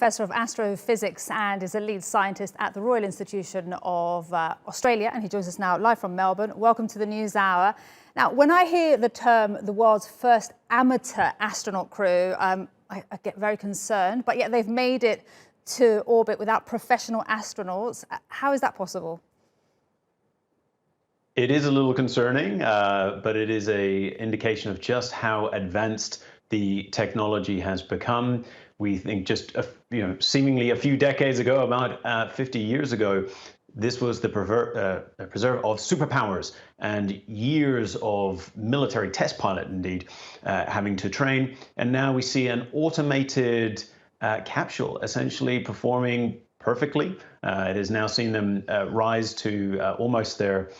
Professor of Astrophysics and is a lead scientist at the Royal Institution of Australia, and he joins us now live from Melbourne. Welcome to the News Hour. Now, when I hear the term the world's first amateur astronaut crew, I get very concerned, but yet they've made it to orbit without professional astronauts. How is that possible? It is a little concerning, but it is an indication of just how advanced the technology has become. We think just seemingly a few decades ago, about 50 years ago, this was the preserve of superpowers and years of military test pilot, indeed, having to train. And now we see an automated capsule essentially performing perfectly. It has now seen them rise to almost their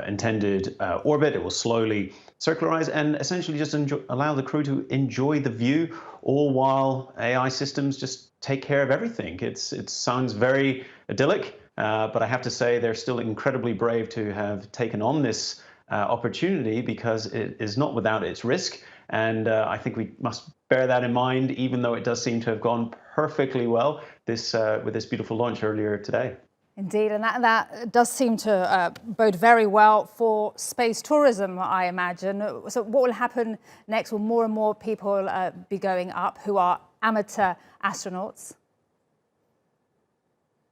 intended orbit. It will slowly circularize and essentially just allow the crew to enjoy the view, all while AI systems just take care of everything. It sounds very idyllic, but I have to say they're still incredibly brave to have taken on this opportunity, because it is not without its risk. And I think we must bear that in mind, even though it does seem to have gone perfectly well with this beautiful launch earlier today. Indeed, and that does seem to bode very well for space tourism, I imagine. So what will happen next? Will more and more people be going up who are amateur astronauts?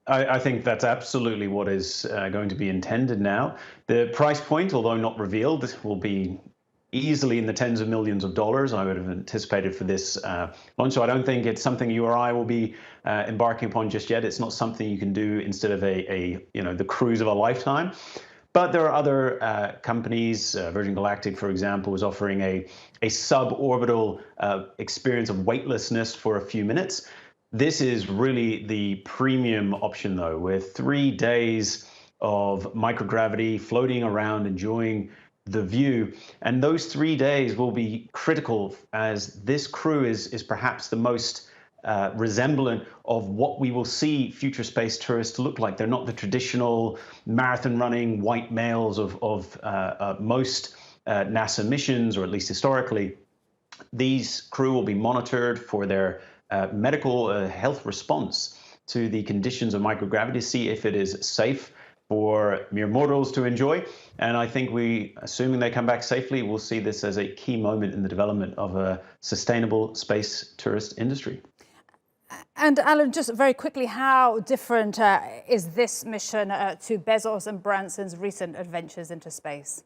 I think that's absolutely what is going to be intended now. The price point, although not revealed, will be easily in the tens of millions of dollars, I would have anticipated, for this launch. So I don't think it's something you or I will be embarking upon just yet. It's not something you can do instead of the cruise of a lifetime. But there are other companies. Virgin Galactic, for example, was offering a suborbital experience of weightlessness for a few minutes. This is really the premium option, though, with 3 days of microgravity, floating around, enjoying the view. And those 3 days will be critical, as this crew is perhaps the most resemblant of what we will see future space tourists look like. They're not the traditional marathon running white males of most NASA missions, or at least historically. These crew will be monitored for their medical health response to the conditions of microgravity, to see if it is safe for mere mortals to enjoy. And I think assuming they come back safely, we'll see this as a key moment in the development of a sustainable space tourist industry. And Alan, just very quickly, how different is this mission to Bezos and Branson's recent adventures into space?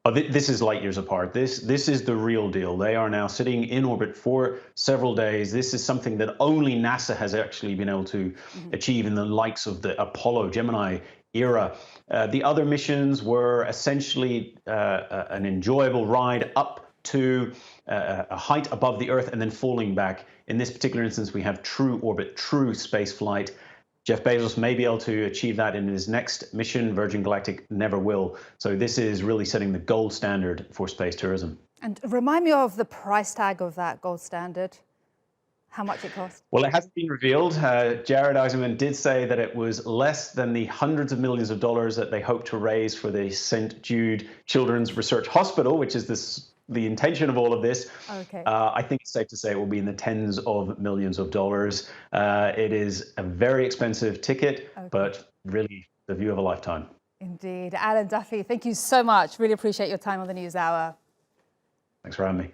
Oh, this is light years apart. This is the real deal. They are now sitting in orbit for several days. This is something that only NASA has actually been able to achieve in the likes of the Apollo Gemini era. The other missions were essentially an enjoyable ride up to a height above the Earth and then falling back. In this particular instance, we have true orbit, true space flight. Jeff Bezos may be able to achieve that in his next mission. Virgin Galactic never will. So this is really setting the gold standard for space tourism. And remind me of the price tag of that gold standard. How much it cost? Well, it hasn't been revealed. Jared Isaacman did say that it was less than the hundreds of millions of dollars that they hope to raise for the St. Jude Children's Research Hospital, which is the intention of all of this. Okay. I think it's safe to say it will be in the tens of millions of dollars. It is a very expensive ticket, but really the view of a lifetime. Indeed. Alan, Duffy, thank you so much. Really appreciate your time on the News Hour. Thanks for having me.